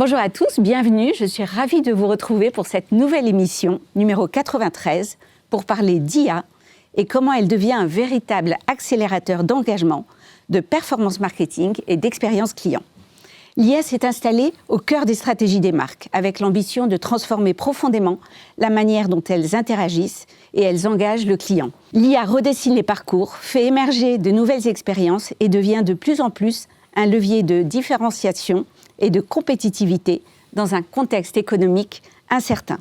Bonjour à tous, bienvenue. Je suis ravie de vous retrouver pour cette nouvelle émission, numéro 93, pour parler d'IA et comment elle devient un véritable accélérateur d'engagement, de performance marketing et d'expérience client. L'IA s'est installée au cœur des stratégies des marques, avec l'ambition de transformer profondément la manière dont elles interagissent et elles engagent le client. L'IA redessine les parcours, fait émerger de nouvelles expériences et devient de plus en plus un levier de différenciation et de compétitivité dans un contexte économique incertain.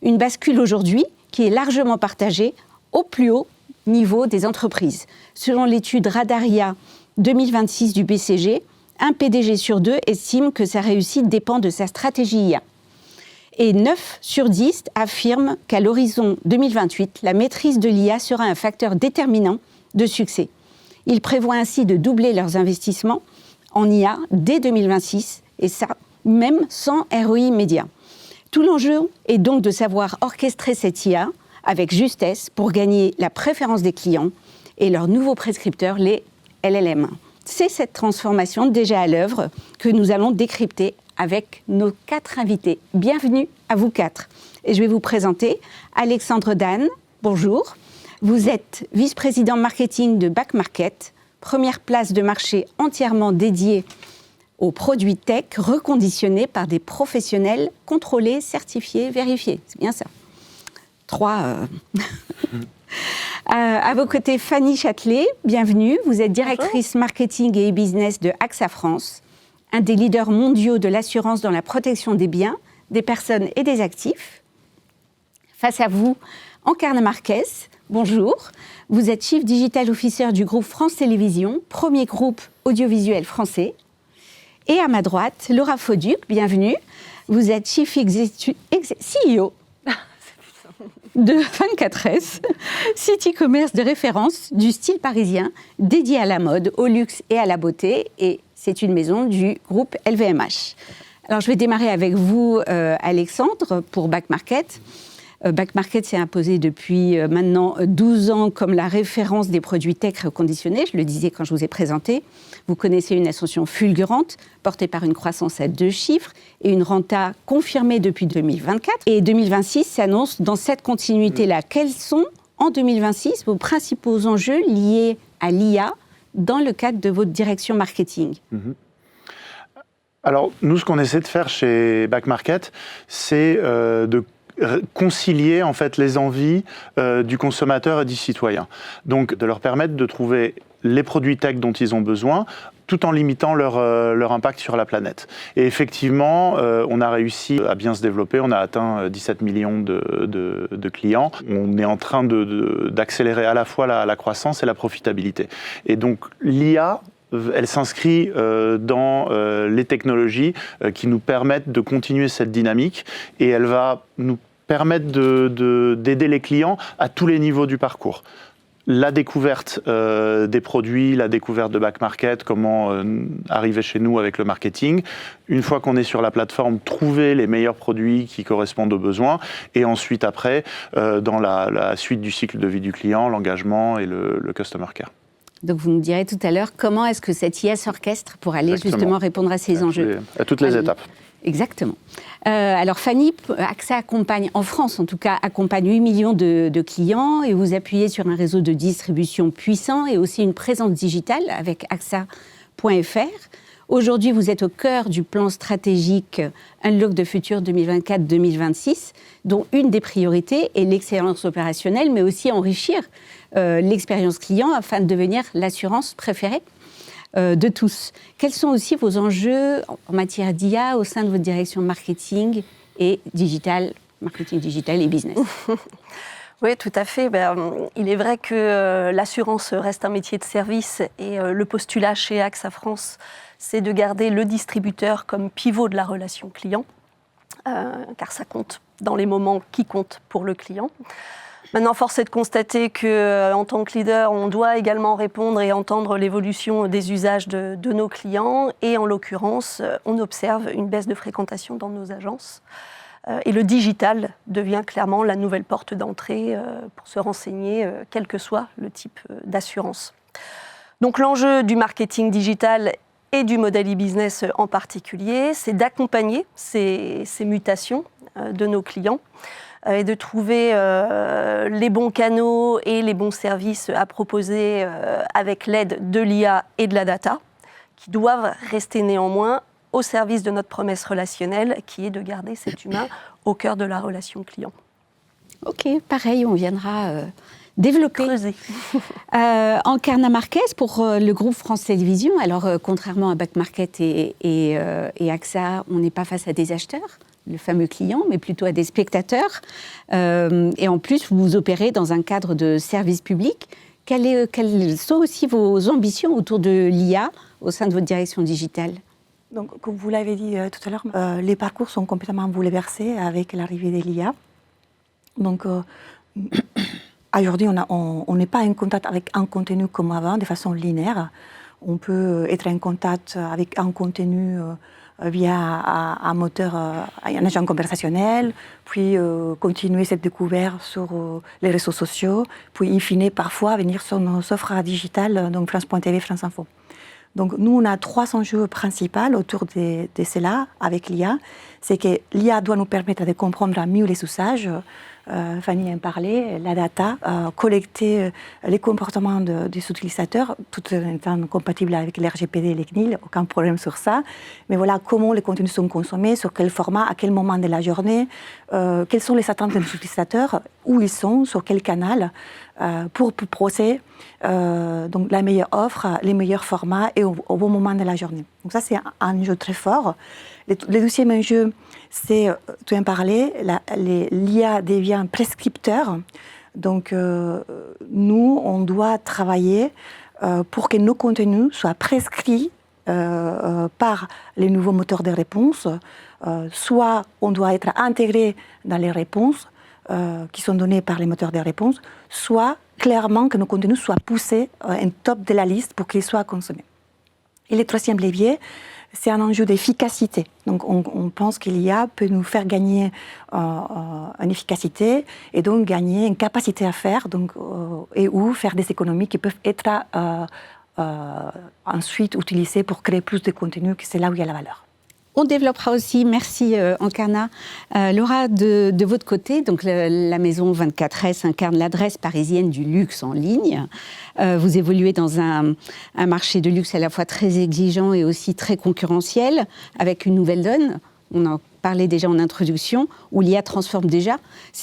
Une bascule aujourd'hui qui est largement partagée au plus haut niveau des entreprises. Selon l'étude Radaria 2026 du BCG, un PDG sur 2 estime que sa réussite dépend de sa stratégie IA. Et 9 sur 10 affirment qu'à l'horizon 2028, la maîtrise de l'IA sera un facteur déterminant de succès. Ils prévoient ainsi de doubler leurs investissements en IA dès 2026, et ça, même sans ROI immédiat. Tout l'enjeu est donc de savoir orchestrer cette IA avec justesse pour gagner la préférence des clients et leurs nouveaux prescripteurs, les LLM. C'est cette transformation déjà à l'œuvre que nous allons décrypter avec nos 4 invités. Bienvenue à vous 4. Et je vais vous présenter Alexandre Dan. Bonjour. Vous êtes vice-président marketing de Back Market, première place de marché entièrement dédiée aux produits tech reconditionnés par des professionnels contrôlés, certifiés, vérifiés. C'est bien ça. 3. À vos côtés, Fanny Châtelet, bienvenue. Vous êtes directrice marketing et e-business de AXA France, un des leaders mondiaux de l'assurance dans la protection des biens, des personnes et des actifs. Face à vous, Encarna Marquez, bonjour. Vous êtes Chief Digital Officer du groupe France Télévisions, premier groupe audiovisuel français. Et à ma droite, Laura Fauduc, bienvenue. Vous êtes Chief CEO de 24S, site e-commerce de référence du style parisien, dédié à la mode, au luxe et à la beauté. Et c'est une maison du groupe LVMH. Alors, je vais démarrer avec vous, Alexandre, pour Back Market. Back Market s'est imposé depuis maintenant 12 ans comme la référence des produits tech reconditionnés. Je le disais quand je vous ai présenté. Vous connaissez une ascension fulgurante, portée par une croissance à 2 chiffres et une renta confirmée depuis 2024. Et 2026 s'annonce dans cette continuité-là. Quels sont, en 2026, vos principaux enjeux liés à l'IA dans le cadre de votre direction marketing ? Alors, nous, ce qu'on essaie de faire chez Back Market, c'est de concilier en fait les envies du consommateur et du citoyen. Donc de leur permettre de trouver les produits tech dont ils ont besoin, tout en limitant leur impact sur la planète. Et effectivement, on a réussi à bien se développer, on a atteint 17 millions de clients. On est en train d'accélérer à la fois la croissance et la profitabilité. Et donc l'IA, elle s'inscrit dans les technologies qui nous permettent de continuer cette dynamique et elle va nous permettre d'aider les clients à tous les niveaux du parcours. La découverte des produits, la découverte de Back Market, comment arriver chez nous avec le marketing. Une fois qu'on est sur la plateforme, trouver les meilleurs produits qui correspondent aux besoins. Et ensuite, après, dans la suite du cycle de vie du client, l'engagement et le customer care. Donc vous nous direz tout à l'heure comment est-ce que cette IA s'orchestre pour aller justement répondre à ces enjeux. À toutes les étapes. Exactement. Alors Fanny, AXA accompagne, en France en tout cas, accompagne 8 millions de clients et vous appuyez sur un réseau de distribution puissant et aussi une présence digitale avec AXA.fr. Aujourd'hui, vous êtes au cœur du plan stratégique Unlock the Future 2024-2026, dont une des priorités est l'excellence opérationnelle, mais aussi enrichir l'expérience client afin de devenir l'assurance préférée de tous. Quels sont aussi vos enjeux en matière d'IA au sein de votre direction marketing et digital, marketing digital et business ? Oui, tout à fait. Il est vrai que l'assurance reste un métier de service et le postulat chez AXA France, c'est de garder le distributeur comme pivot de la relation client, car ça compte dans les moments qui comptent pour le client. Maintenant, force est de constater qu'en tant que leader, on doit également répondre et entendre l'évolution des usages de nos clients. Et en l'occurrence, on observe une baisse de fréquentation dans nos agences. Et le digital devient clairement la nouvelle porte d'entrée pour se renseigner, quel que soit le type d'assurance. Donc l'enjeu du marketing digital et du modèle e-business en particulier, c'est d'accompagner ces mutations de nos clients et de trouver les bons canaux et les bons services à proposer avec l'aide de l'IA et de la data, qui doivent rester néanmoins au service de notre promesse relationnelle, qui est de garder cet humain au cœur de la relation client. Ok, pareil, on viendra développer. Creuser. Encarna Marquez, pour le groupe France Télévisions, alors contrairement à Back Market et AXA, on n'est pas face à des acheteurs, le fameux client, mais plutôt à des spectateurs. Et en plus, vous opérez dans un cadre de service public. Quelles sont aussi vos ambitions autour de l'IA au sein de votre direction digitale ? Donc, comme vous l'avez dit tout à l'heure, les parcours sont complètement bouleversés avec l'arrivée de l'IA. Donc, aujourd'hui, on n'est pas en contact avec un contenu comme avant, de façon linéaire. On peut être en contact avec un contenu via un moteur, un agent conversationnel, puis continuer cette découverte sur les réseaux sociaux, puis in fine, parfois, venir sur nos offres digitales, donc France.tv, France Info. Donc nous, on a 3 enjeux principaux autour de cela avec l'IA. C'est que l'IA doit nous permettre de comprendre mieux les usages. Fanny en parlait, la data, collecter les comportements des utilisateurs, tout en étant compatible avec l'RGPD et les CNIL, aucun problème sur ça. Mais voilà, comment les contenus sont consommés, sur quel format, à quel moment de la journée, quelles sont les attentes des utilisateurs, où ils sont, sur quel canal, pour proposer donc la meilleure offre, les meilleurs formats et au bon moment de la journée. Donc ça, c'est un enjeu très fort. Le deuxième enjeu, c'est, tu en parlais, l'IA devient prescripteur. Donc, nous, on doit travailler pour que nos contenus soient prescrits par les nouveaux moteurs de réponse. Soit on doit être intégré dans les réponses qui sont données par les moteurs de réponse, soit clairement que nos contenus soient poussés en top de la liste pour qu'ils soient consommés. Et le troisième levier, c'est un enjeu d'efficacité. Donc, on pense que l'IA peut nous faire gagner en efficacité et donc gagner une capacité à faire et ou faire des économies qui peuvent être ensuite utilisées pour créer plus de contenu, que c'est là où il y a la valeur. On développera aussi, merci Encarna. Laura, de votre côté, donc la maison 24S incarne l'adresse parisienne du luxe en ligne. Vous évoluez dans un marché de luxe à la fois très exigeant et aussi très concurrentiel, avec une nouvelle donne. On en parlait déjà en introduction, où l'IA transforme déjà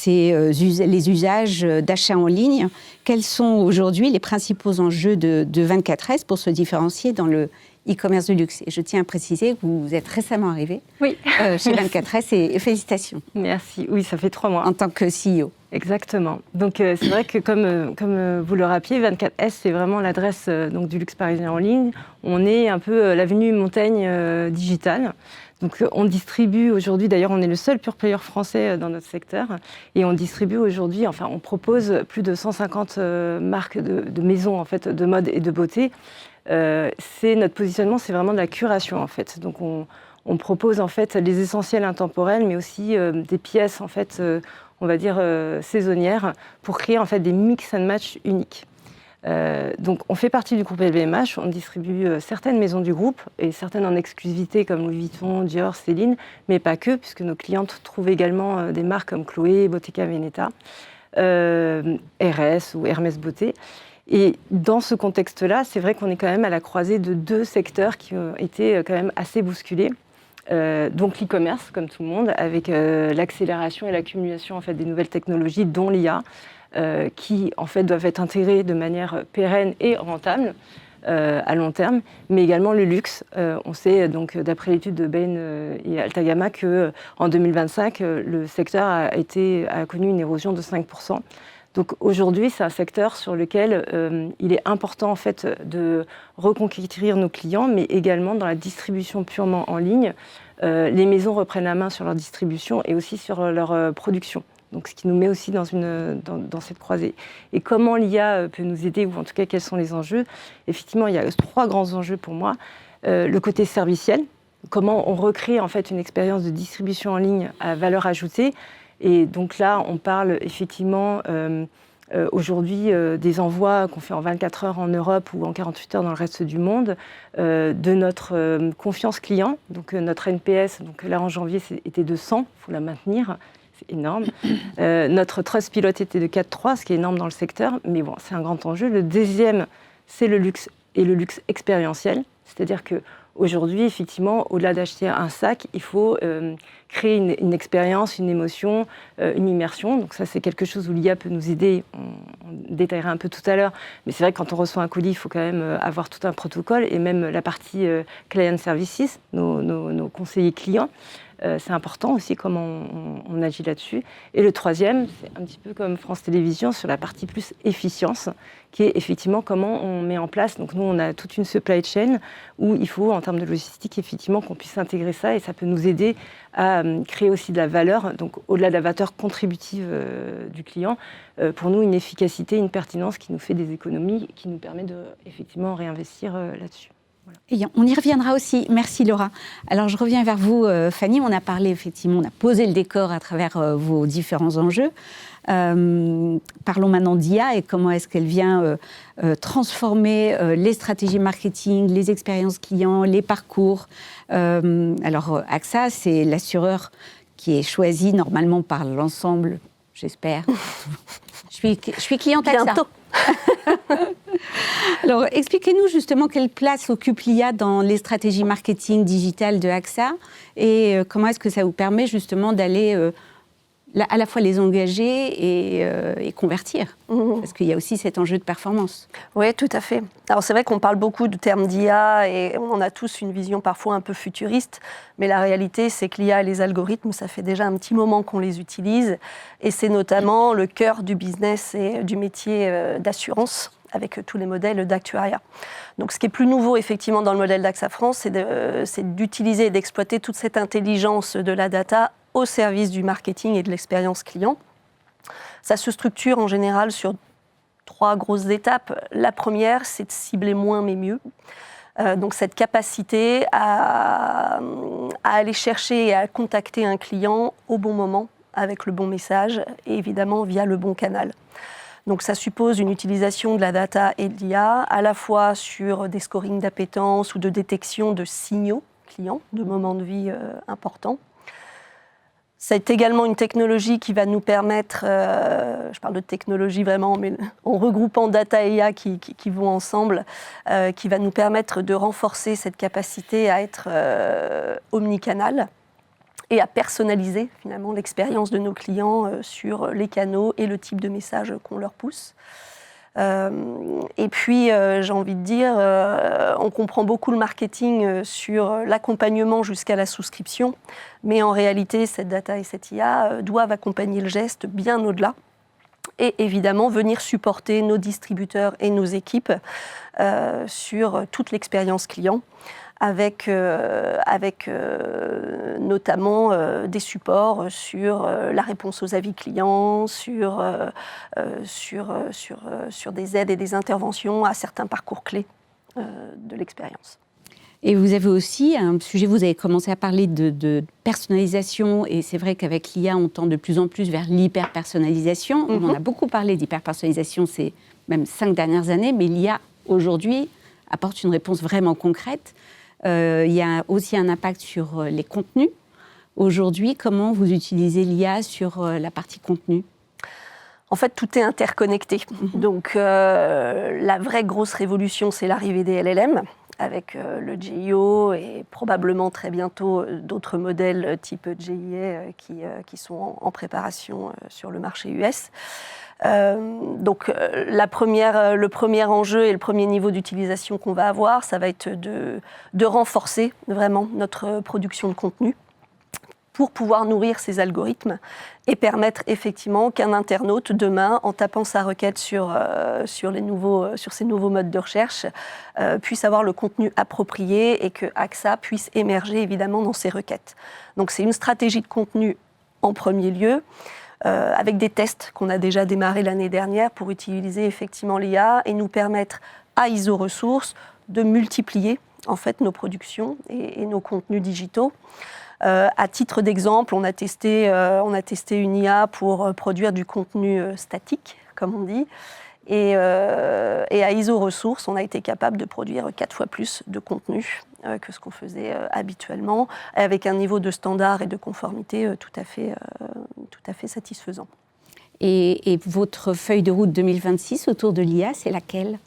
les usages d'achat en ligne. Quels sont aujourd'hui les principaux enjeux de 24S pour se différencier dans le e-commerce de luxe? Et je tiens à préciser que vous êtes récemment arrivé chez 24S et félicitations. Merci. Oui, ça fait 3 mois. En tant que CEO. Exactement. Donc c'est vrai que comme vous le rappeliez, 24S, c'est vraiment l'adresse du luxe parisien en ligne. On est un peu l'avenue Montaigne digitale. Donc on distribue aujourd'hui, d'ailleurs on est le seul pure player français dans notre secteur, et on distribue aujourd'hui, on propose plus de 150 marques de maisons en fait, de mode et de beauté. C'est notre positionnement, c'est vraiment de la curation en fait. Donc on propose en fait les essentiels intemporels, mais aussi des pièces en fait, on va dire saisonnières, pour créer en fait des mix and match uniques. Donc on fait partie du groupe LVMH, on distribue certaines maisons du groupe et certaines en exclusivité comme Louis Vuitton, Dior, Céline, mais pas que, puisque nos clientes trouvent également des marques comme Chloé, Bottega Veneta, RS ou Hermès Beauté. Et dans ce contexte-là, c'est vrai qu'on est quand même à la croisée de 2 secteurs qui ont été quand même assez bousculés. Donc l'e-commerce, comme tout le monde, avec l'accélération et l'accumulation en fait, des nouvelles technologies, dont l'IA, qui en fait doivent être intégrées de manière pérenne et rentable à long terme, mais également le luxe. On sait donc d'après l'étude de Bain et Altagama que en 2025 le secteur a connu une érosion de 5%. Donc aujourd'hui, c'est un secteur sur lequel il est important en fait de reconquérir nos clients, mais également dans la distribution purement en ligne. Les maisons reprennent la main sur leur distribution et aussi sur leur production. Donc, ce qui nous met aussi dans cette croisée. Et comment l'IA peut nous aider, ou en tout cas, quels sont les enjeux? Effectivement, il y a 3 grands enjeux pour moi. Le côté serviciel, comment on recrée en fait une expérience de distribution en ligne à valeur ajoutée. Et donc là, on parle effectivement aujourd'hui des envois qu'on fait en 24 heures en Europe ou en 48 heures dans le reste du monde, de notre confiance client, donc notre NPS, donc là en janvier était de 100, il faut la maintenir. C'est énorme. Notre Trustpilot était de 4,3, ce qui est énorme dans le secteur, mais bon, c'est un grand enjeu. Le deuxième, c'est le luxe et le luxe expérientiel. C'est-à-dire qu'aujourd'hui, effectivement, au-delà d'acheter un sac, il faut créer une expérience, une émotion, une immersion. Donc ça, c'est quelque chose où l'IA peut nous aider. On détaillera un peu tout à l'heure. Mais c'est vrai que quand on reçoit un colis, il faut quand même avoir tout un protocole et même la partie client services, nos conseillers clients. C'est important aussi comment on agit là-dessus. Et le troisième, c'est un petit peu comme France Télévisions sur la partie plus efficience, qui est effectivement comment on met en place. Donc nous, on a toute une supply chain où il faut, en termes de logistique, effectivement, qu'on puisse intégrer ça et ça peut nous aider à créer aussi de la valeur. Donc au-delà de la valeur contributive du client, pour nous, une efficacité, une pertinence qui nous fait des économies, qui nous permet de effectivement réinvestir là-dessus. Et on y reviendra aussi. Merci Laura. Alors je reviens vers vous Fanny. On a parlé effectivement, on a posé le décor à travers vos différents enjeux. Parlons maintenant d'IA et comment est-ce qu'elle vient transformer les stratégies marketing, les expériences clients, les parcours. Alors AXA, c'est l'assureur qui est choisi normalement par l'ensemble, j'espère. Je suis cliente AXA. Bientôt. Alors, expliquez-nous justement quelle place occupe l'IA dans les stratégies marketing digitales de AXA et comment est-ce que ça vous permet justement d'aller à la fois les engager et convertir, parce qu'il y a aussi cet enjeu de performance. Oui, tout à fait. Alors c'est vrai qu'on parle beaucoup du terme d'IA et on a tous une vision parfois un peu futuriste, mais la réalité c'est que l'IA et les algorithmes, ça fait déjà un petit moment qu'on les utilise et c'est notamment le cœur du business et du métier d'assurance avec tous les modèles d'actuariat. Donc ce qui est plus nouveau effectivement dans le modèle d'AXA France, c'est d'utiliser et d'exploiter toute cette intelligence de la data au service du marketing et de l'expérience client. Ça se structure en général sur 3 grosses étapes. La première, c'est de cibler moins mais mieux. Donc cette capacité à aller chercher et à contacter un client au bon moment, avec le bon message et évidemment via le bon canal. Donc ça suppose une utilisation de la data et de l'IA, à la fois sur des scorings d'appétence ou de détection de signaux clients, de moments de vie importants. C'est également une technologie qui va nous permettre, je parle de technologie vraiment, mais en regroupant data et IA qui vont ensemble, qui va nous permettre de renforcer cette capacité à être omnicanal et à personnaliser finalement l'expérience de nos clients sur les canaux et le type de message qu'on leur pousse. Et puis, j'ai envie de dire, on comprend beaucoup le marketing sur l'accompagnement jusqu'à la souscription, mais en réalité, cette data et cette IA doivent accompagner le geste bien au-delà et évidemment venir supporter nos distributeurs et nos équipes sur toute l'expérience client, avec notamment des supports sur la réponse aux avis clients, sur des aides et des interventions à certains parcours clés de l'expérience. Et vous avez aussi un sujet, vous avez commencé à parler de personnalisation, et c'est vrai qu'avec l'IA, on tend de plus en plus vers l'hyper-personnalisation. On en a beaucoup parlé d'hyper-personnalisation ces même 5 dernières années, mais l'IA, aujourd'hui, apporte une réponse vraiment concrète. Il y a aussi un impact sur les contenus. Aujourd'hui, comment vous utilisez l'IA sur la partie contenu ? En fait, tout est interconnecté. Donc, la vraie grosse révolution, c'est l'arrivée des LLM, avec le GIO et probablement très bientôt d'autres modèles type GIA qui sont en préparation sur le marché US. Donc le premier enjeu et le premier niveau d'utilisation qu'on va avoir, ça va être de renforcer vraiment notre production de contenu pour pouvoir nourrir ces algorithmes et permettre effectivement qu'un internaute demain, en tapant sa requête sur ces nouveaux modes de recherche, puisse avoir le contenu approprié et que AXA puisse émerger évidemment dans ses requêtes. Donc c'est une stratégie de contenu en premier lieu, avec des tests qu'on a déjà démarrés l'année dernière pour utiliser effectivement l'IA et nous permettre à ISO Ressources de multiplier en fait nos productions et nos contenus digitaux. À titre d'exemple, on a testé une IA pour produire du contenu statique, comme on dit. Et à ISO Ressources, on a été capable de produire 4 fois plus de contenu que ce qu'on faisait habituellement, avec un niveau de standard et de conformité tout à fait satisfaisant. Et votre feuille de route 2026 autour de l'IA, c'est laquelle ?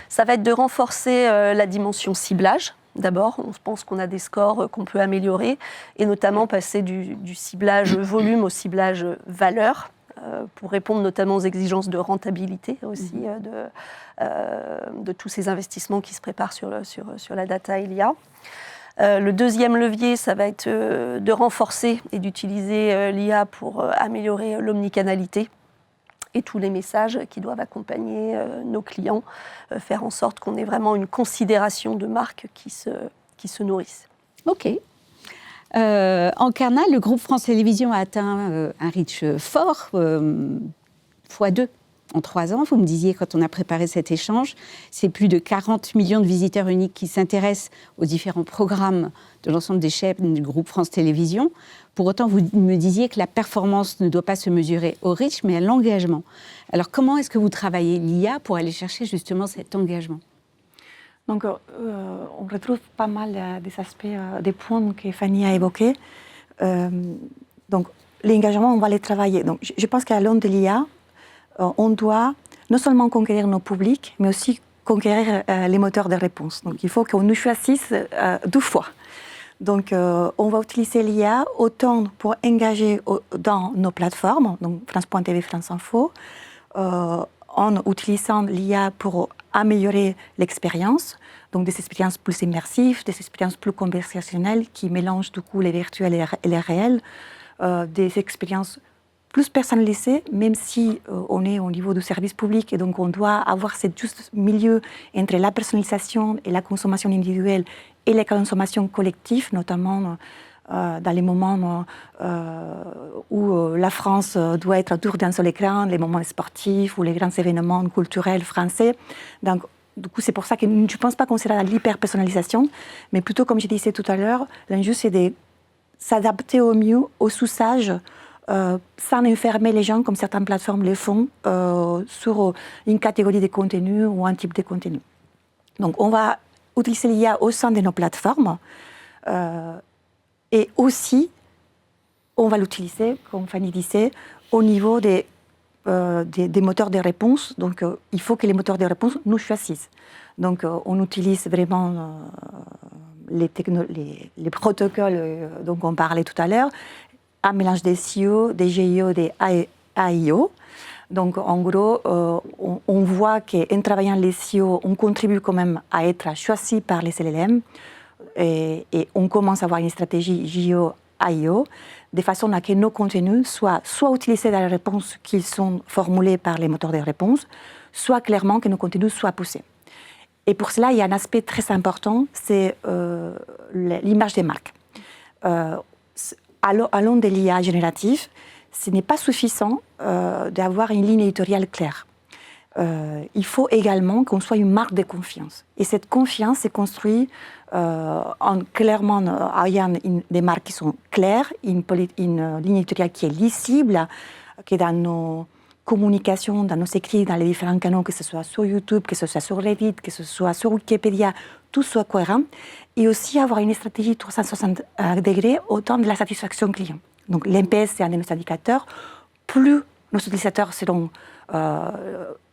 Ça va être de renforcer la dimension ciblage. D'abord, on pense qu'on a des scores qu'on peut améliorer, et notamment passer du ciblage volume au ciblage valeur, pour répondre notamment aux exigences de rentabilité aussi de tous ces investissements qui se préparent sur la data et l'IA. Le deuxième levier, ça va être de renforcer et d'utiliser l'IA pour améliorer l'omnicanalité et tous les messages qui doivent accompagner nos clients, faire en sorte qu'on ait vraiment une considération de marque qui se nourrisse. Ok. En Carnat, le groupe France Télévisions a atteint un reach fort, x2 en 3 ans. Vous me disiez quand on a préparé cet échange, c'est plus de 40 millions de visiteurs uniques qui s'intéressent aux différents programmes de l'ensemble des chaînes du groupe France Télévisions. Pour autant, vous me disiez que la performance ne doit pas se mesurer au reach, mais à l'engagement. Alors, comment est-ce que vous travaillez l'IA pour aller chercher justement cet engagement ? Donc, on retrouve pas mal des aspects, des points que Fanny a évoqués. Donc, l'engagement, on va les travailler. Donc, je pense qu'à l'onde de l'IA, on doit non seulement conquérir nos publics, mais aussi conquérir les moteurs de réponse. Donc, il faut qu'on nous choisisse 2 fois. Donc, on va utiliser l'IA autant pour engager dans nos plateformes, donc France.tv, France Info, en utilisant l'IA pour améliorer l'expérience, donc des expériences plus immersives, des expériences plus conversationnelles qui mélangent du coup les virtuels et les réels, des expériences plus personnalisées, même si on est au niveau du service public et donc on doit avoir ce juste milieu entre la personnalisation et la consommation individuelle et la consommation collective, notamment dans les moments où la France doit être autour d'un seul écran, les moments sportifs ou les grands événements culturels français. Donc, du coup, c'est pour ça que je ne pense pas qu'on sera dans l'hyper-personnalisation, mais plutôt, comme je disais tout à l'heure, l'enjeu, c'est de s'adapter au mieux aux usages sans enfermer les gens, comme certaines plateformes le font, sur une catégorie de contenu ou un type de contenu. Donc, on va utiliser l'IA au sein de nos plateformes et aussi, on va l'utiliser, comme Fanny disait, au niveau des moteurs de réponse. Donc, il faut que les moteurs de réponse nous choisissent. Donc, on utilise vraiment les protocoles dont on parlait tout à l'heure, un mélange des SEO, des GIO, des AIO. Donc, en gros, on voit qu'en travaillant les SEO, on contribue quand même à être choisi par les LLM et on commence à avoir une stratégie GIO-AIO de façon à que nos contenus soient soit utilisés dans les réponses qui sont formulées par les moteurs de réponse, soit clairement que nos contenus soient poussés. Et pour cela, il y a un aspect très important, c'est l'image des marques. À l'onde de l'IA générative, ce n'est pas suffisant d'avoir une ligne éditoriale claire. Il faut également qu'on soit une marque de confiance. Et cette confiance est construite en clairement ayant des marques qui sont claires, une ligne éditoriale qui est lisible, qui est dans nos communications, dans nos écrits, dans les différents canaux, que ce soit sur YouTube, que ce soit sur Reddit, que ce soit sur Wikipédia, tout soit cohérent. Et aussi avoir une stratégie 360 degrés autant de la satisfaction client. Donc l'NPS, c'est un de nos indicateurs. Plus nos utilisateurs seront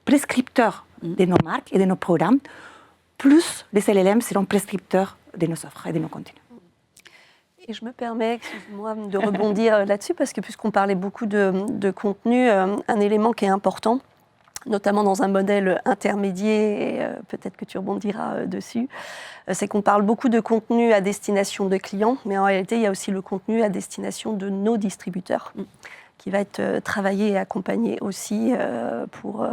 prescripteurs de nos marques et de nos programmes, plus les LLM seront prescripteurs de nos offres et de nos contenus. Et je me permets, excuse-moi, de rebondir là-dessus, parce que puisqu'on parlait beaucoup de contenu, un élément qui est important, notamment dans un modèle intermédiaire, et peut-être que tu rebondiras dessus, c'est qu'on parle beaucoup de contenu à destination de clients, mais en réalité, il y a aussi le contenu à destination de nos distributeurs, qui va être travaillé et accompagné aussi pour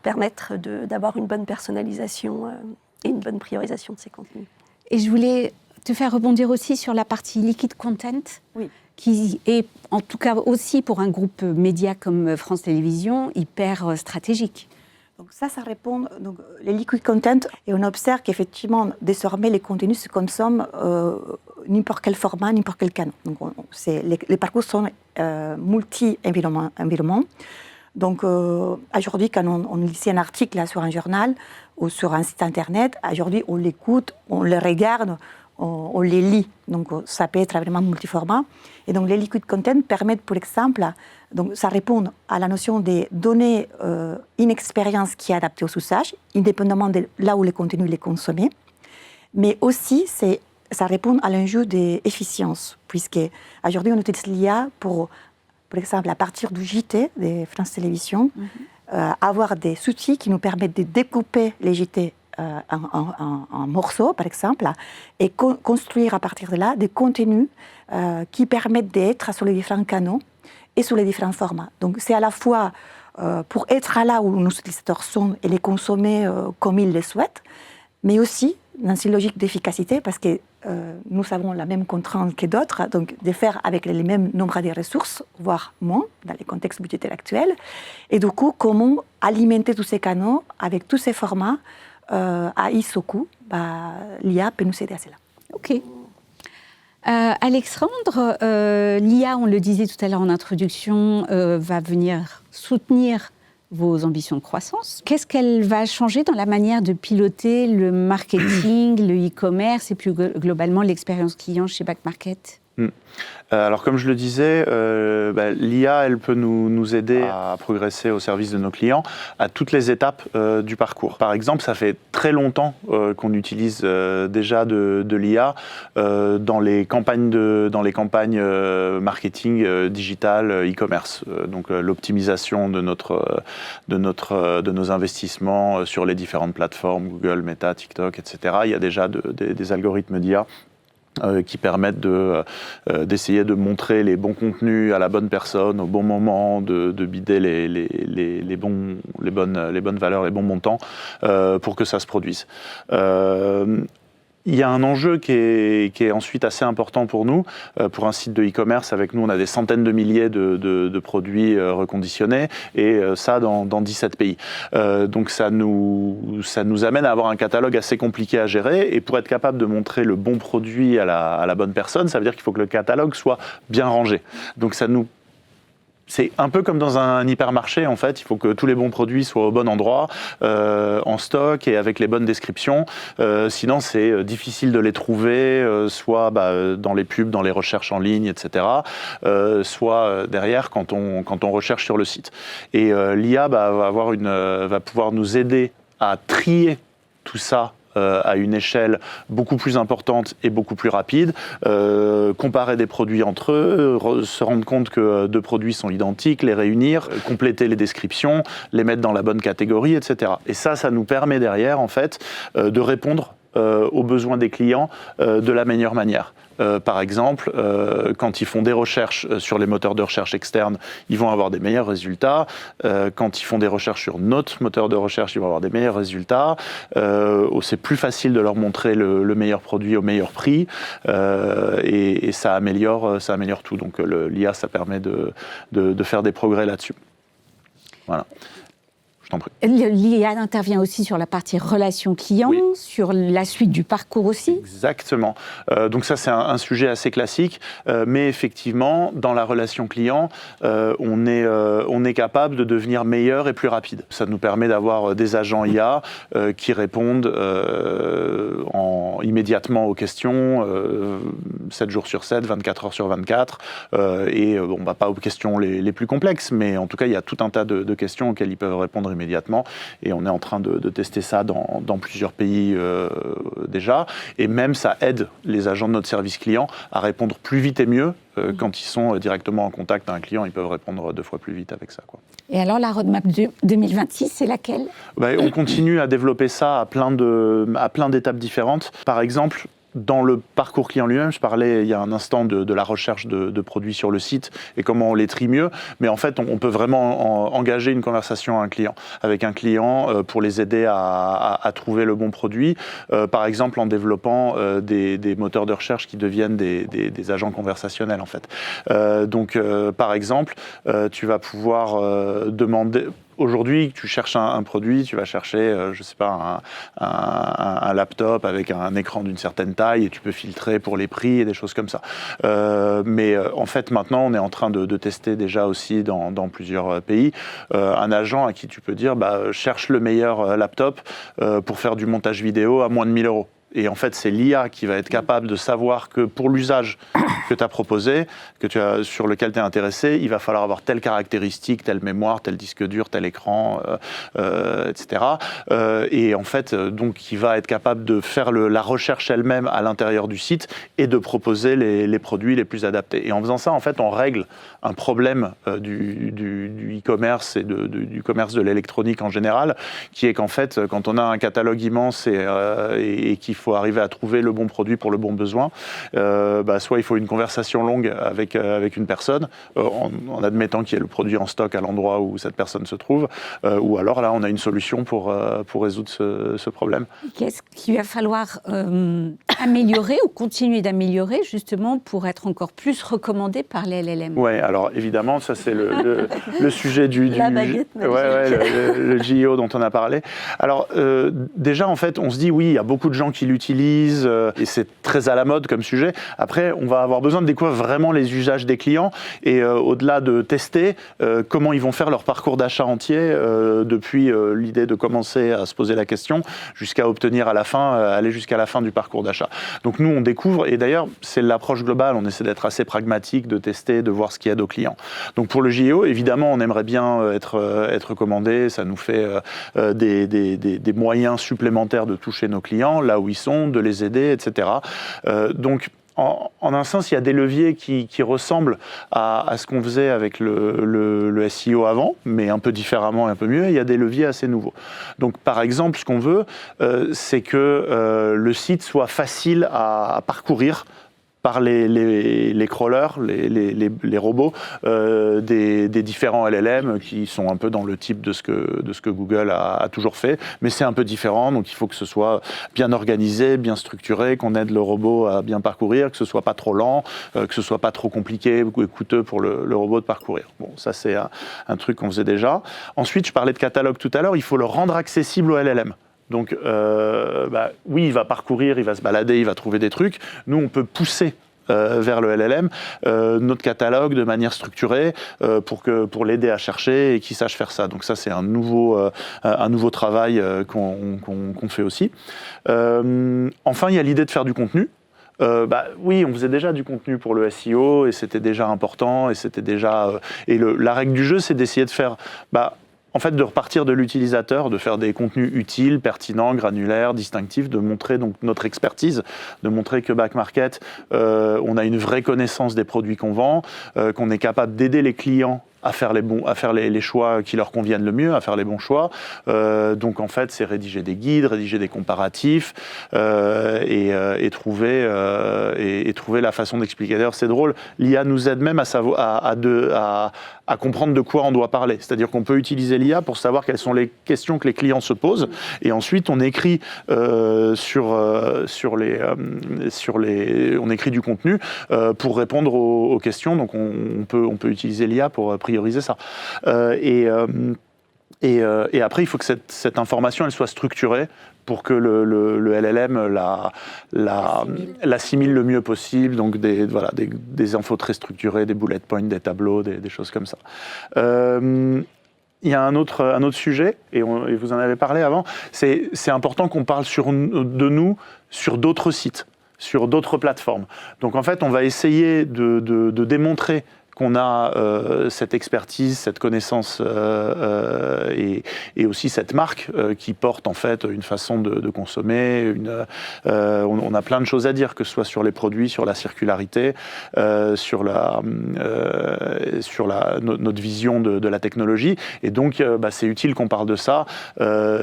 permettre d'avoir une bonne personnalisation et une bonne priorisation de ces contenus. Et je voulais te faire rebondir aussi sur la partie liquid content, oui, qui est en tout cas aussi pour un groupe média comme France Télévisions hyper stratégique. Donc ça répond, donc, les liquid content, et on observe qu'effectivement, désormais, les contenus se consomment n'importe quel format, n'importe quel canal. Donc, les parcours sont multi-environnements. Donc, aujourd'hui, quand on lit un article là, sur un journal ou sur un site internet, aujourd'hui, on l'écoute, on le regarde, on les lit. Donc, ça peut être vraiment multiformat. Et donc, les liquid content permettent, par exemple, donc, ça répond à la notion de donner une expérience qui est adaptée aux usages, indépendamment de là où le contenu est consommé. Mais aussi, ça répond à l'enjeu d'efficience, puisque aujourd'hui, on utilise l'IA pour exemple, à partir du JT de France Télévisions, avoir des outils qui nous permettent de découper les JT en morceaux, par exemple, et construire à partir de là des contenus qui permettent d'être sur les différents canaux et sur les différents formats. Donc, c'est à la fois pour être là où nos utilisateurs sont et les consommer comme ils le souhaitent, mais aussi dans une logique d'efficacité, parce que nous avons la même contrainte que d'autres, donc de faire avec les mêmes nombres de ressources, voire moins, dans les contextes budgétaires actuels. Et du coup, comment alimenter tous ces canaux avec tous ces formats à ISOCU, l'IA peut nous aider à cela. OK. Alexandre, l'IA, on le disait tout à l'heure en introduction, va venir soutenir vos ambitions de croissance. Qu'est-ce qu'elle va changer dans la manière de piloter le marketing, le e-commerce et plus globalement l'expérience client chez Back Market ? Alors comme je le disais, l'IA, elle peut nous aider à progresser au service de nos clients à toutes les étapes du parcours. Par exemple, ça fait très longtemps qu'on utilise déjà de l'IA dans les campagnes marketing digital, e-commerce. Donc l'optimisation de nos investissements sur les différentes plateformes, Google, Meta, TikTok, etc. Il y a déjà des algorithmes d'IA qui permettent d'essayer de montrer les bons contenus à la bonne personne, au bon moment, de bider les bonnes valeurs, les bons montants pour que ça se produise. Il y a un enjeu qui est ensuite assez important pour nous. Pour un site de e-commerce, avec nous, on a des centaines de milliers de produits reconditionnés, et ça dans 17 pays. Donc ça nous amène à avoir un catalogue assez compliqué à gérer, et pour être capable de montrer le bon produit à la bonne personne, ça veut dire qu'il faut que le catalogue soit bien rangé. Donc c'est un peu comme dans un hypermarché, en fait. Il faut que tous les bons produits soient au bon endroit, en stock et avec les bonnes descriptions. Sinon, c'est difficile de les trouver, soit dans les pubs, dans les recherches en ligne, etc. Soit derrière quand on recherche sur le site. Et l'IA va pouvoir nous aider à trier tout ça à une échelle beaucoup plus importante et beaucoup plus rapide, comparer des produits entre eux, se rendre compte que deux produits sont identiques, les réunir, compléter les descriptions, les mettre dans la bonne catégorie, etc. Et ça nous permet derrière, en fait, de répondre aux besoins des clients de la meilleure manière. Par exemple, quand ils font des recherches sur les moteurs de recherche externes, ils vont avoir des meilleurs résultats. Quand ils font des recherches sur notre moteur de recherche, ils vont avoir des meilleurs résultats. C'est plus facile de leur montrer le meilleur produit au meilleur prix, et ça améliore tout. Donc l'IA, ça permet de faire des progrès là-dessus. Voilà. Je t'en prie. L'IA intervient aussi sur la partie relation client, oui. Sur la suite du parcours aussi. Exactement. Donc ça, c'est un sujet assez classique, mais effectivement, dans la relation client, on est capable de devenir meilleur et plus rapide. Ça nous permet d'avoir des agents IA qui répondent immédiatement aux questions, 7 jours sur 7, 24 heures sur 24, et pas aux questions les plus complexes, mais en tout cas, il y a tout un tas de questions auxquelles ils peuvent répondre immédiatement, et on est en train de tester ça dans plusieurs pays déjà, et même ça aide les agents de notre service client à répondre plus vite et mieux. Quand ils sont directement en contact avec un client, ils peuvent répondre 2 fois plus vite avec ça, quoi. Et alors la roadmap 2026, c'est laquelle ? On continue à développer ça à plein d'étapes différentes. Par exemple, dans le parcours client lui-même, je parlais il y a un instant de la recherche de produits sur le site et comment on les trie mieux, mais en fait on peut vraiment engager une conversation avec un client pour les aider à trouver le bon produit, par exemple en développant des moteurs de recherche qui deviennent des agents conversationnels, en fait. Donc par exemple, tu vas pouvoir demander... aujourd'hui, tu cherches un produit, tu vas chercher, je sais pas, un laptop avec un écran d'une certaine taille et tu peux filtrer pour les prix et des choses comme ça. Mais en fait, maintenant, on est en train de tester déjà aussi dans plusieurs pays un agent à qui tu peux dire cherche le meilleur laptop pour faire du montage vidéo à moins de 1 000 €. Et en fait, c'est l'IA qui va être capable de savoir que pour l'usage que tu as proposé, sur lequel tu es intéressé, il va falloir avoir telle caractéristique, telle mémoire, tel disque dur, tel écran, etc. Et en fait, donc, il va être capable de faire la recherche elle-même à l'intérieur du site et de proposer les produits les plus adaptés. Et en faisant ça, en fait, on règle un problème du e-commerce et du commerce de l'électronique en général, qui est qu'en fait, quand on a un catalogue immense et qu'il faut arriver à trouver le bon produit pour le bon besoin, soit il faut une conversation longue avec une personne, en admettant qu'il y ait le produit en stock à l'endroit où cette personne se trouve, ou alors là, on a une solution pour résoudre ce problème. Qu'est-ce qu'il va falloir améliorer ou continuer d'améliorer justement pour être encore plus recommandé par les LLM? Oui, alors évidemment, ça c'est le sujet La baguette magique. le JEO dont on a parlé. Alors déjà, en fait, on se dit oui, il y a beaucoup de gens qui l'utilisent et c'est très à la mode comme sujet. Après, on va avoir besoin de découvrir vraiment les usages des clients et au-delà de tester, comment ils vont faire leur parcours d'achat entier depuis l'idée de commencer à se poser la question jusqu'à obtenir à la fin, aller jusqu'à la fin du parcours d'achat. Donc nous, on découvre, et d'ailleurs, c'est l'approche globale, on essaie d'être assez pragmatique, de tester, de voir ce qui aide aux clients. Donc pour le JEO, évidemment, on aimerait bien être recommandé, ça nous fait des moyens supplémentaires de toucher nos clients, là où ils sont, de les aider, etc. Donc, en un sens, il y a des leviers qui ressemblent à ce qu'on faisait avec le SEO avant, mais un peu différemment et un peu mieux. Il y a des leviers assez nouveaux. Donc, par exemple, ce qu'on veut, c'est que le site soit facile à parcourir par les crawlers, les robots des différents LLM qui sont un peu dans le type de ce que Google a toujours fait, mais c'est un peu différent, donc il faut que ce soit bien organisé, bien structuré, qu'on aide le robot à bien parcourir, que ce soit pas trop lent, que ce soit pas trop compliqué ou coûteux pour le robot de parcourir. Bon, ça c'est un truc qu'on faisait déjà. Ensuite, je parlais de catalogue tout à l'heure, il faut le rendre accessible au LLM. Donc, oui, il va parcourir, il va se balader, il va trouver des trucs. Nous, on peut pousser vers le LLM notre catalogue de manière structurée pour l'aider à chercher et qu'il sache faire ça. Donc ça, c'est un nouveau travail qu'on fait aussi. Enfin, il y a l'idée de faire du contenu. Oui, on faisait déjà du contenu pour le SEO et c'était déjà important et c'était déjà la règle du jeu, c'est d'essayer de faire en fait, de repartir de l'utilisateur, de faire des contenus utiles, pertinents, granulaires, distinctifs, de montrer donc notre expertise, de montrer que Back Market, on a une vraie connaissance des produits qu'on vend, qu'on est capable d'aider les clients à faire les choix qui leur conviennent le mieux, à faire les bons choix. Donc en fait, c'est rédiger des guides, rédiger des comparatifs et trouver la façon d'expliquer. D'ailleurs, c'est drôle, l'IA nous aide même à comprendre de quoi on doit parler. C'est-à-dire qu'on peut utiliser l'IA pour savoir quelles sont les questions que les clients se posent et ensuite on écrit on écrit du contenu pour répondre aux questions. Donc on peut utiliser l'IA pour prioriser ça. Et après, il faut que cette information elle soit structurée pour que le LLM l'assimile le mieux possible. Donc des infos très structurées, des bullet points, des tableaux, des choses comme ça. Il y a un autre sujet, et vous en avez parlé avant, c'est important qu'on parle de nous sur d'autres sites, sur d'autres plateformes. Donc en fait, on va essayer de démontrer qu'on a cette expertise, cette connaissance et aussi cette marque qui porte en fait une façon de consommer. On a plein de choses à dire, que ce soit sur les produits, sur la circularité, sur notre vision de la technologie. Et donc, c'est utile qu'on parle de ça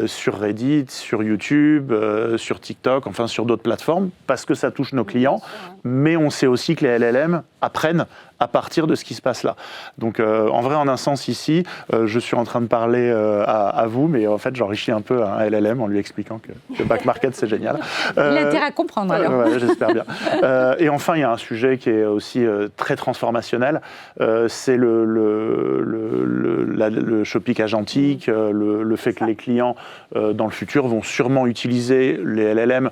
sur Reddit, sur YouTube, sur TikTok, enfin sur d'autres plateformes, parce que ça touche nos clients. Mais on sait aussi que les LLM apprennent à partir de ce qui se passe là. Donc en vrai, en un sens ici, je suis en train de parler à vous, mais en fait j'enrichis un peu un LLM en lui expliquant que Back Market c'est génial. Il a intérêt à comprendre alors. Ouais, j'espère bien. Et enfin, il y a un sujet qui est aussi très transformationnel, c'est le shopping agentique, le fait que les clients dans le futur vont sûrement utiliser les LLM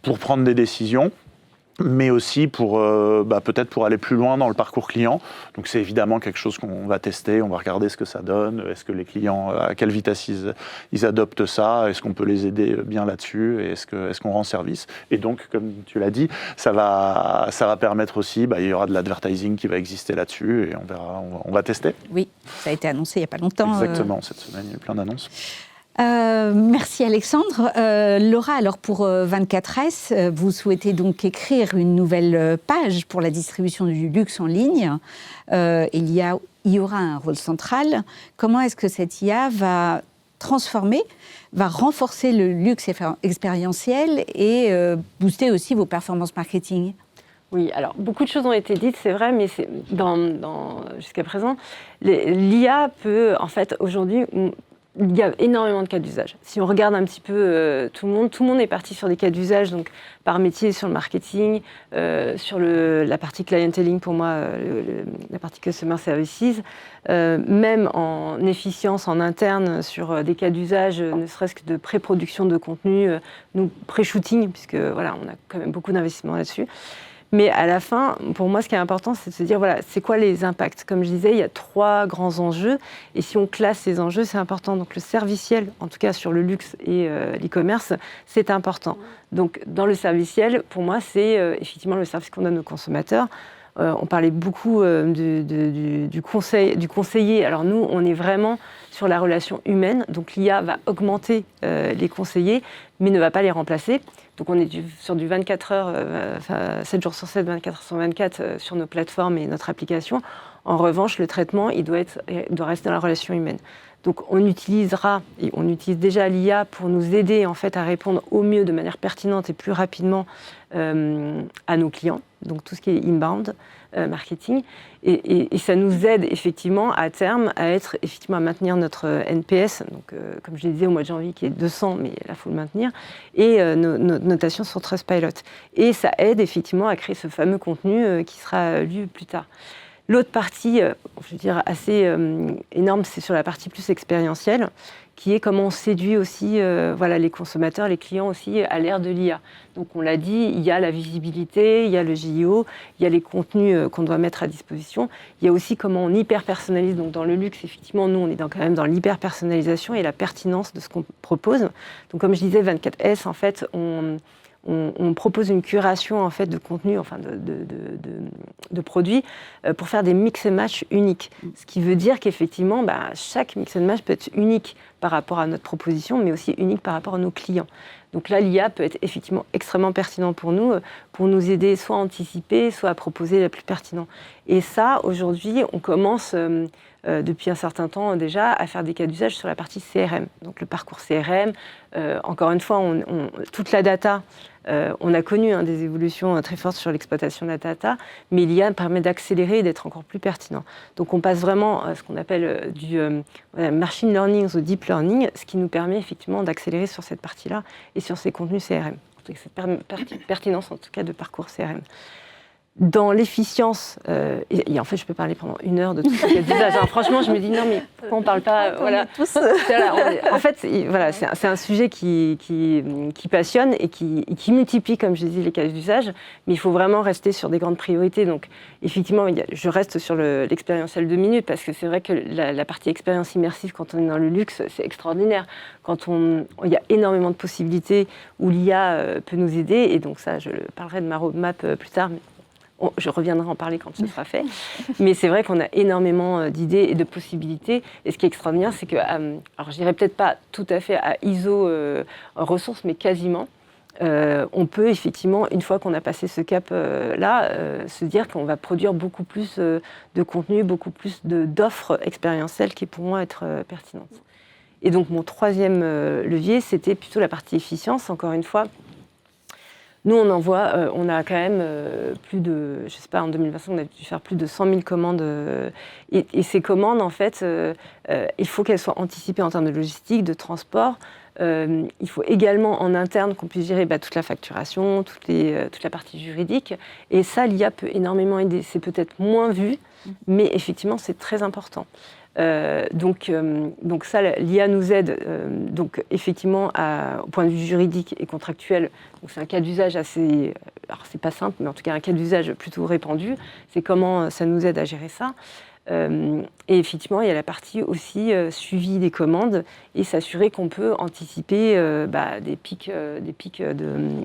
pour prendre des décisions, mais aussi pour peut-être pour aller plus loin dans le parcours client. Donc c'est évidemment quelque chose qu'on va tester, on va regarder ce que ça donne, est-ce que les clients, à quelle vitesse ils adoptent ça, est-ce qu'on peut les aider bien là-dessus, et est-ce qu'on rend service. Et donc, comme tu l'as dit, ça va permettre aussi, il y aura de l'advertising qui va exister là-dessus, et on verra, on va tester. Oui, ça a été annoncé il n'y a pas longtemps. Exactement, cette semaine, il y a eu plein d'annonces. Merci Alexandre. Laura, alors pour 24S, vous souhaitez donc écrire une nouvelle page pour la distribution du luxe en ligne. Il y aura un rôle central. Comment est-ce que cette IA va transformer, va renforcer le luxe expérientiel et booster aussi vos performances marketing ? Oui, alors beaucoup de choses ont été dites, c'est vrai, mais jusqu'à présent, l'IA peut, en fait, aujourd'hui, il y a énormément de cas d'usage. Si on regarde un petit peu tout le monde est parti sur des cas d'usage, donc par métier, sur le marketing, sur la partie clienteling, pour moi, la partie customer services, même en efficience en interne sur des cas d'usage, ne serait-ce que de pré-production de contenu, pré-shooting, puisque voilà, on a quand même beaucoup d'investissements là-dessus. Mais à la fin, pour moi, ce qui est important, c'est de se dire, voilà, c'est quoi les impacts ? Comme je disais, il y a 3 grands enjeux. Et si on classe ces enjeux, c'est important. Donc, le serviciel, en tout cas sur le luxe et l'e-commerce, c'est important. Donc, dans le serviciel, pour moi, c'est effectivement le service qu'on donne aux consommateurs. On parlait beaucoup du conseiller. Alors, nous, on est vraiment sur la relation humaine. Donc, l'IA va augmenter les conseillers, mais ne va pas les remplacer. Donc on est sur du 24 heures, 7 jours sur 7, 24 heures sur 24 sur nos plateformes et notre application. En revanche, le traitement, il doit rester dans la relation humaine. Donc on utilisera, et on utilise déjà l'IA pour nous aider en fait à répondre au mieux de manière pertinente et plus rapidement à nos clients. Donc tout ce qui est inbound marketing. Et ça nous aide effectivement à terme à maintenir notre NPS, donc comme je le disais au mois de janvier qui est 200, mais là il faut le maintenir, et notre notation sur Trustpilot. Et ça aide effectivement à créer ce fameux contenu qui sera lu plus tard. L'autre partie, je veux dire assez énorme, c'est sur la partie plus expérientielle, qui est comment on séduit aussi les consommateurs, les clients aussi à l'ère de l'IA. Donc on l'a dit, il y a la visibilité, il y a le JIO, il y a les contenus qu'on doit mettre à disposition. Il y a aussi comment on hyper-personnalise. Donc dans le luxe, effectivement, nous, on est quand même dans l'hyper-personnalisation et la pertinence de ce qu'on propose. Donc comme je disais, 24S, en fait, on propose une curation en fait de contenu, enfin de produits pour faire des mix and match uniques. Ce qui veut dire qu'effectivement, chaque mix and match peut être unique par rapport à notre proposition, mais aussi unique par rapport à nos clients. Donc là, l'IA peut être effectivement extrêmement pertinent pour nous aider soit à anticiper, soit à proposer la plus pertinente. Et ça, aujourd'hui, on commence depuis un certain temps déjà à faire des cas d'usage sur la partie CRM. Donc le parcours CRM, encore une fois, toute la data, on a connu des évolutions très fortes sur l'exploitation de la data, mais l'IA permet d'accélérer et d'être encore plus pertinent. Donc on passe vraiment à ce qu'on appelle du machine learning ou deep learning, ce qui nous permet effectivement d'accélérer sur cette partie-là et sur ces contenus CRM. Cette pertinence en tout cas de parcours CRM. Dans l'efficience, et en fait je peux parler pendant 1 heure de tout ce cas d'usage. Franchement, je me dis non mais pourquoi on ne parle pas en fait, voilà, c'est un sujet qui passionne et qui multiplie, comme je disais, les cas d'usage, mais il faut vraiment rester sur des grandes priorités. Donc effectivement, je reste sur l'expérientiel 2 minutes parce que c'est vrai que la partie expérience immersive quand on est dans le luxe, c'est extraordinaire. Il y a énormément de possibilités où l'IA peut nous aider et donc ça, je parlerai de ma roadmap plus tard. Mais je reviendrai en parler quand ce sera fait. Mais c'est vrai qu'on a énormément d'idées et de possibilités. Et ce qui est extraordinaire, c'est que, alors je dirais peut-être pas tout à fait à ISO ressources, mais quasiment, on peut effectivement, une fois qu'on a passé ce cap-là, se dire qu'on va produire beaucoup plus de contenu, beaucoup plus d'offres expérientielles qui pourront être pertinentes. Et donc mon 3e levier, c'était plutôt la partie efficience, encore une fois. Nous, on envoie, on a quand même plus de, je sais pas, en 2025, on a dû faire plus de 100 000 commandes. Et ces commandes, en fait, il faut qu'elles soient anticipées en termes de logistique, de transport. Il faut également en interne qu'on puisse gérer toute la facturation, toute la partie juridique. Et ça, l'IA peut énormément aider. C'est peut-être moins vu, mais effectivement, c'est très important. Donc ça, l'IA nous aide donc effectivement au point de vue juridique et contractuel. Donc c'est un cas d'usage assez, alors c'est pas simple, mais en tout cas un cas d'usage plutôt répandu. C'est comment ça nous aide à gérer ça. Et effectivement, il y a la partie aussi suivi des commandes et s'assurer qu'on peut anticiper des pics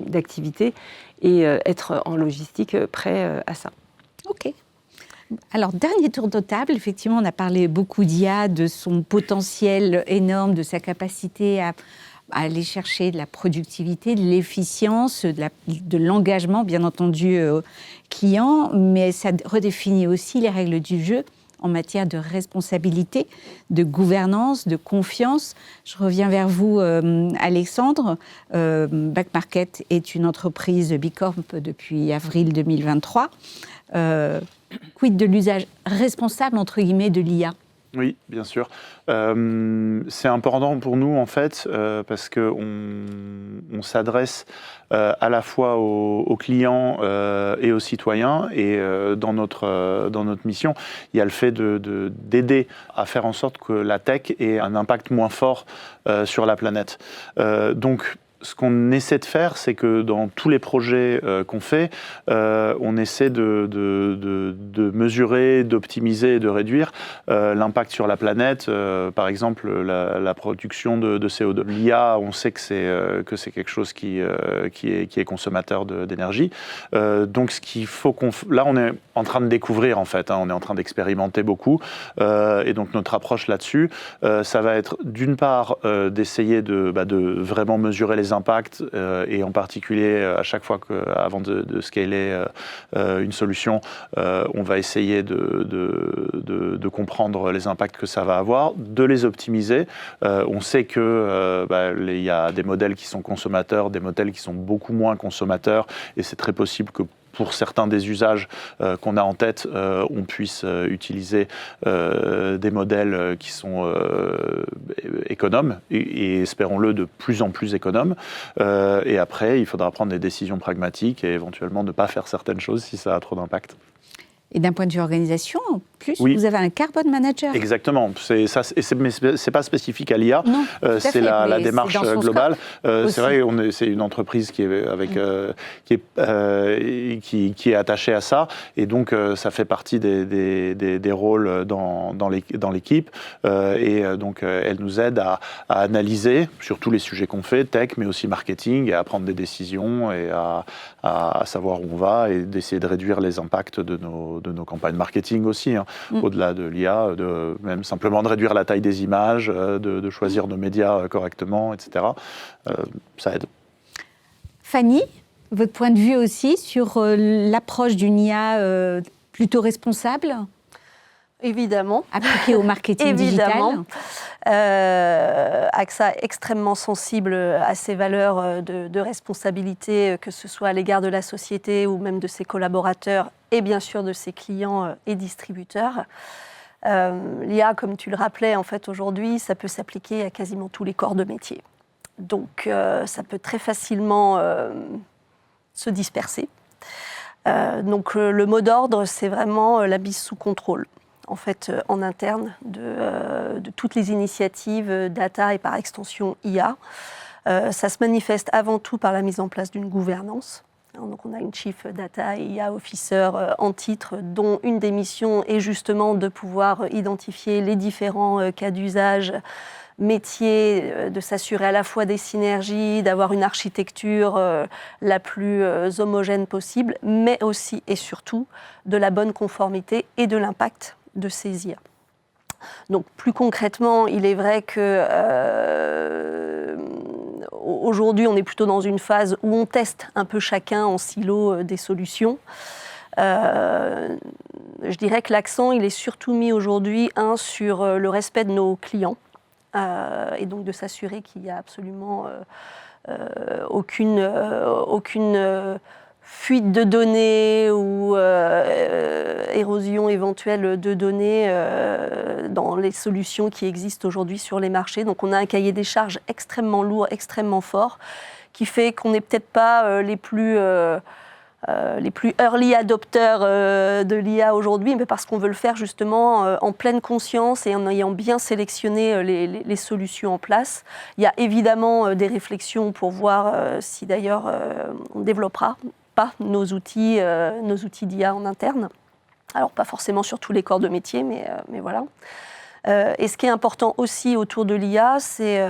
d'activité et être en logistique prêt à ça. Ok. Alors, dernier tour de table, effectivement, on a parlé beaucoup d'IA, de son potentiel énorme, de sa capacité à aller chercher de la productivité, de l'efficience, de l'engagement, bien entendu, client, mais ça redéfinit aussi les règles du jeu en matière de responsabilité, de gouvernance, de confiance. Je reviens vers vous, Alexandre. Back Market est une entreprise Bicorp depuis avril 2023. Quid de l'usage responsable, entre guillemets, de l'IA ? Oui, bien sûr. C'est important pour nous, en fait, parce qu'on s'adresse à la fois aux clients et aux citoyens. Et dans notre mission, il y a le fait d'aider à faire en sorte que la tech ait un impact moins fort sur la planète. Donc, ce qu'on essaie de faire, c'est que dans tous les projets qu'on fait, on essaie de mesurer, d'optimiser et de réduire l'impact sur la planète. Par exemple, la production de CO2. L'IA, on sait que c'est quelque chose qui est consommateur d'énergie. Donc, ce qu'il faut là, on est en train de découvrir, en fait. On est en train d'expérimenter beaucoup. Et donc, notre approche là-dessus, ça va être d'une part d'essayer de vraiment mesurer les impacts et en particulier à chaque fois avant de scaler une solution, on va essayer de comprendre les impacts que ça va avoir, de les optimiser. On sait que il y a des modèles qui sont consommateurs, des modèles qui sont beaucoup moins consommateurs, et c'est très possible que pour certains des usages qu'on a en tête, on puisse utiliser des modèles qui sont économes et espérons-le de plus en plus économes. Et après, il faudra prendre des décisions pragmatiques et éventuellement ne pas faire certaines choses si ça a trop d'impact. Et d'un point de vue organisation, en plus, oui. Vous avez un carbon manager. Exactement. Mais c'est pas spécifique à l'IA. C'est la démarche globale. C'est vrai, c'est une entreprise qui est attachée à ça, et donc ça fait partie des rôles dans l'équipe. Et donc elle nous aide à analyser sur tous les sujets qu'on fait, tech, mais aussi marketing, et à prendre des décisions et à savoir où on va et d'essayer de réduire les impacts de nos campagnes marketing aussi, au-delà de l'IA, même simplement de réduire la taille des images, de choisir nos médias correctement, etc. Ça aide. Fanny, votre point de vue aussi sur l'approche d'une IA plutôt responsable ? Évidemment. Appliquée au marketing digital. AXA est extrêmement sensible à ces valeurs de responsabilité, que ce soit à l'égard de la société ou même de ses collaborateurs et bien sûr de ses clients et distributeurs. L'IA, comme tu le rappelais, en fait, aujourd'hui, ça peut s'appliquer à quasiment tous les corps de métier. Donc, ça peut très facilement se disperser. Donc, le mot d'ordre, c'est vraiment la mise sous contrôle. En fait, en interne, de toutes les initiatives data et par extension IA. Ça se manifeste avant tout par la mise en place d'une gouvernance. Donc, on a une Chief Data et IA Officer en titre, dont une des missions est justement de pouvoir identifier les différents cas d'usage, métiers, de s'assurer à la fois des synergies, d'avoir une architecture la plus homogène possible, mais aussi et surtout de la bonne conformité et de l'impact de ces IA. Donc, plus concrètement, il est vrai que aujourd'hui, on est plutôt dans une phase où on teste un peu chacun en silo des solutions. Je dirais que l'accent, il est surtout mis aujourd'hui, sur le respect de nos clients, et donc de s'assurer qu'il n'y a absolument aucune fuite de données ou érosion éventuelle de données dans les solutions qui existent aujourd'hui sur les marchés. Donc on a un cahier des charges extrêmement lourd, extrêmement fort, qui fait qu'on n'est peut-être pas les plus early adopteurs de l'IA aujourd'hui, mais parce qu'on veut le faire justement en pleine conscience et en ayant bien sélectionné les solutions en place. Il y a évidemment des réflexions pour voir si d'ailleurs on développera pas nos outils d'IA en interne. Alors pas forcément sur tous les corps de métier, mais voilà. Et ce qui est important aussi autour de l'IA, c'est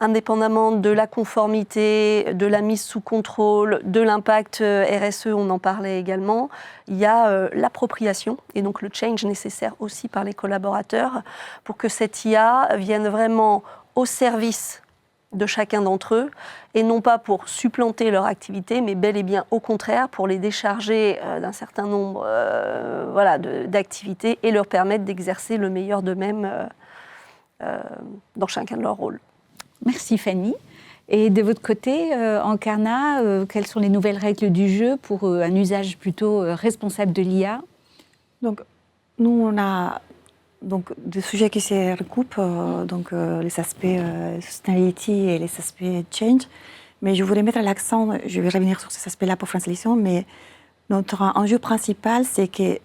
indépendamment de la conformité, de la mise sous contrôle, de l'impact RSE, on en parlait également, il y a l'appropriation et donc le change nécessaire aussi par les collaborateurs pour que cette IA vienne vraiment au service de chacun d'entre eux et non pas pour supplanter leur activité, mais bel et bien au contraire pour les décharger d'un certain nombre d'activités et leur permettre d'exercer le meilleur d'eux-mêmes dans chacun de leurs rôles. Merci Fanny. Et de votre côté, Encarna, quelles sont les nouvelles règles du jeu pour un usage plutôt responsable de l'IA ? Donc, nous, on a des sujets qui se recoupent, les aspects sustainability et les aspects change. Mais je voudrais mettre l'accent, je vais revenir sur ces aspects-là pour France Télévisions, mais notre enjeu principal, c'est que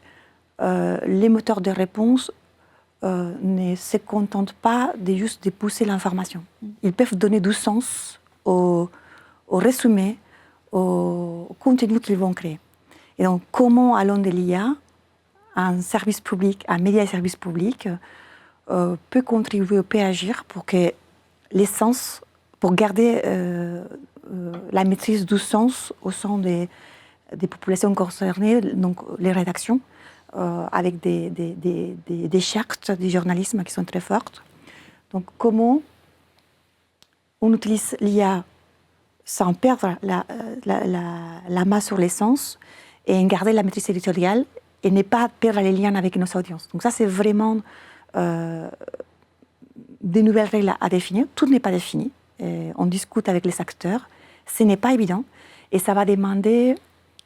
les moteurs de réponse ne se contentent pas de juste de pousser l'information. Ils peuvent donner du sens au résumé, au contenu qu'ils vont créer. Et donc, comment allons de l'IA, un service public, un média et service public, peut contribuer, peut agir pour que l'essence, pour garder la maîtrise du sens au sein des populations concernées, donc les rédactions, avec des chartes du journalisme qui sont très fortes. Donc, comment on utilise l'IA sans perdre la main sur l'essence et garder la maîtrise éditoriale et ne pas perdre les liens avec nos audiences. Donc ça, c'est vraiment des nouvelles règles à définir. Tout n'est pas défini. On discute avec les acteurs. Ce n'est pas évident. Et ça va demander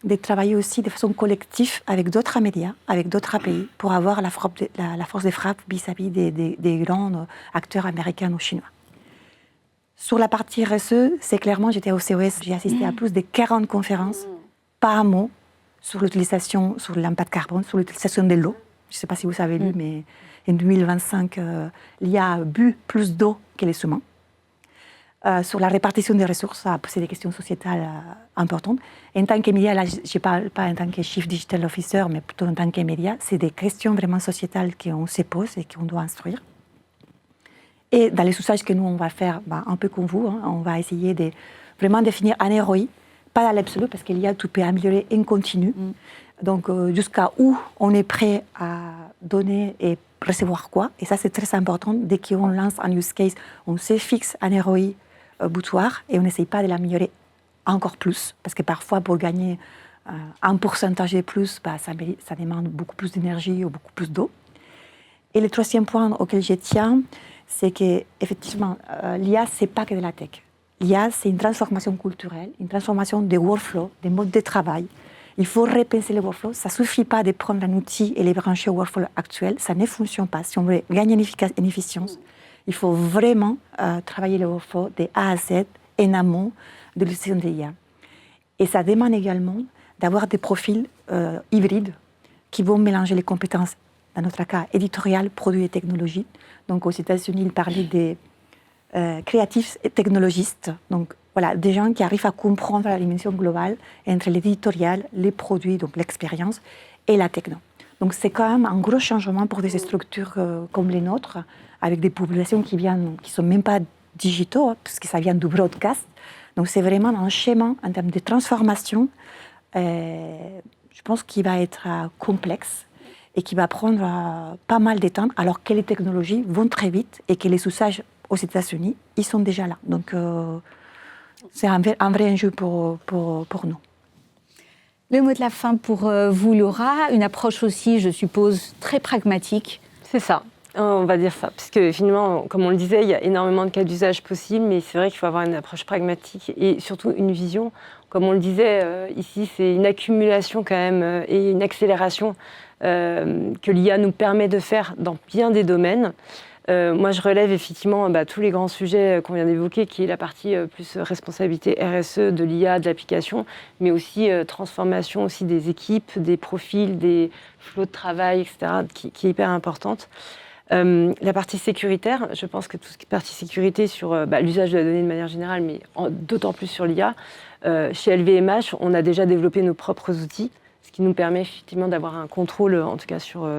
de travailler aussi de façon collective avec d'autres médias, avec d'autres pays, pour avoir la force de frappe vis-à-vis des grands acteurs américains ou chinois. Sur la partie RSE, c'est clairement, j'étais au CES, j'ai assisté à plus de 40 conférences, pas un mot, sur l'utilisation, sur l'impact carbone, sur l'utilisation de l'eau. Je ne sais pas si vous avez lu, mais en 2025, l'IA a bu plus d'eau que les humains. Sur la répartition des ressources, ça a posé des questions sociétales importantes. En tant que média, là, je ne parle pas en tant que Chief Digital Officer, mais plutôt en tant que média, c'est des questions vraiment sociétales qu'on se pose et qu'on doit instruire. Et dans les usages que nous, on va faire, un peu comme vous, on va essayer de vraiment définir un ROI, pas dans l'absolu, parce que l'IA, tu peux améliorer en continu. Donc, jusqu'à où on est prêt à donner et recevoir quoi. Et ça, c'est très important. Dès qu'on lance un use case, on se fixe un ROI butoir et on n'essaye pas de l'améliorer encore plus, parce que parfois, pour gagner un pourcentage de plus, ça demande beaucoup plus d'énergie ou beaucoup plus d'eau. Et le troisième point auquel je tiens, c'est qu'effectivement, l'IA, ce n'est pas que de la tech. L'IA, c'est une transformation culturelle, une transformation des workflows, des modes de travail. Il faut repenser les workflows. Ça ne suffit pas de prendre un outil et les brancher au workflow actuel. Ça ne fonctionne pas. Si on veut gagner en efficience, il faut vraiment travailler les workflows de A à Z, en amont de l'utilisation de l'IA. Et ça demande également d'avoir des profils hybrides qui vont mélanger les compétences, dans notre cas, éditoriales, produits et technologies. Donc, aux États-Unis, ils parlaient des créatifs et technologistes. Donc, voilà, des gens qui arrivent à comprendre la dimension globale entre l'éditorial, les produits, donc l'expérience, et la techno. Donc, c'est quand même un gros changement pour des structures comme les nôtres, avec des populations qui ne sont même pas digitaux, parce que ça vient du broadcast. Donc, c'est vraiment un schéma en termes de transformation, je pense qu'il va être complexe et qui va prendre pas mal de temps, alors que les technologies vont très vite et que les usages aux États-Unis, ils sont déjà là. Donc, c'est un vrai enjeu pour nous. Le mot de la fin pour vous, Laura, une approche aussi, je suppose, très pragmatique. C'est ça. On va dire ça, parce que finalement, comme on le disait, il y a énormément de cas d'usage possibles, mais c'est vrai qu'il faut avoir une approche pragmatique et surtout une vision. Comme on le disait, ici, c'est une accumulation quand même et une accélération que l'IA nous permet de faire dans bien des domaines. Moi, je relève effectivement tous les grands sujets qu'on vient d'évoquer, qui est la partie plus responsabilité RSE de l'IA, de l'application, mais aussi transformation aussi des équipes, des profils, des flots de travail, etc., qui est hyper importante. La partie sécuritaire, je pense que tout ce qui est partie sécurité sur l'usage de la donnée de manière générale, mais d'autant plus sur l'IA, chez LVMH, on a déjà développé nos propres outils, ce qui nous permet effectivement d'avoir un contrôle, en tout cas sur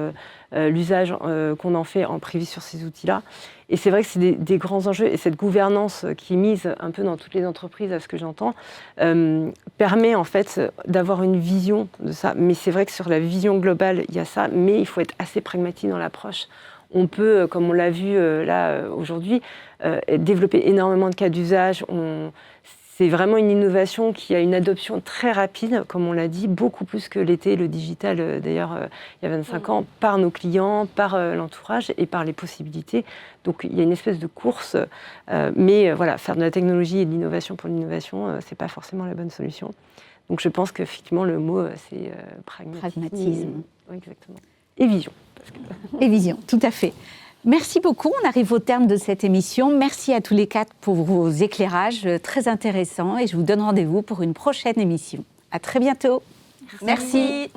l'usage qu'on en fait en privé sur ces outils-là. Et c'est vrai que c'est des grands enjeux, et cette gouvernance qui est mise un peu dans toutes les entreprises, à ce que j'entends, permet en fait d'avoir une vision de ça. Mais c'est vrai que sur la vision globale, il y a ça, mais il faut être assez pragmatique dans l'approche. On peut, comme on l'a vu là aujourd'hui, développer énormément de cas d'usage. C'est vraiment une innovation qui a une adoption très rapide, comme on l'a dit, beaucoup plus que l'était le digital, d'ailleurs, il y a 25 ans, par nos clients, par l'entourage et par les possibilités. Donc il y a une espèce de course, mais voilà, faire de la technologie et de l'innovation pour l'innovation, c'est pas forcément la bonne solution. Donc je pense qu'effectivement, le mot, c'est Pragmatisme. Oui, exactement. Et vision. Et vision, tout à fait. Merci beaucoup. On arrive au terme de cette émission. Merci à tous les quatre pour vos éclairages très intéressants et je vous donne rendez-vous pour une prochaine émission. À très bientôt. Merci.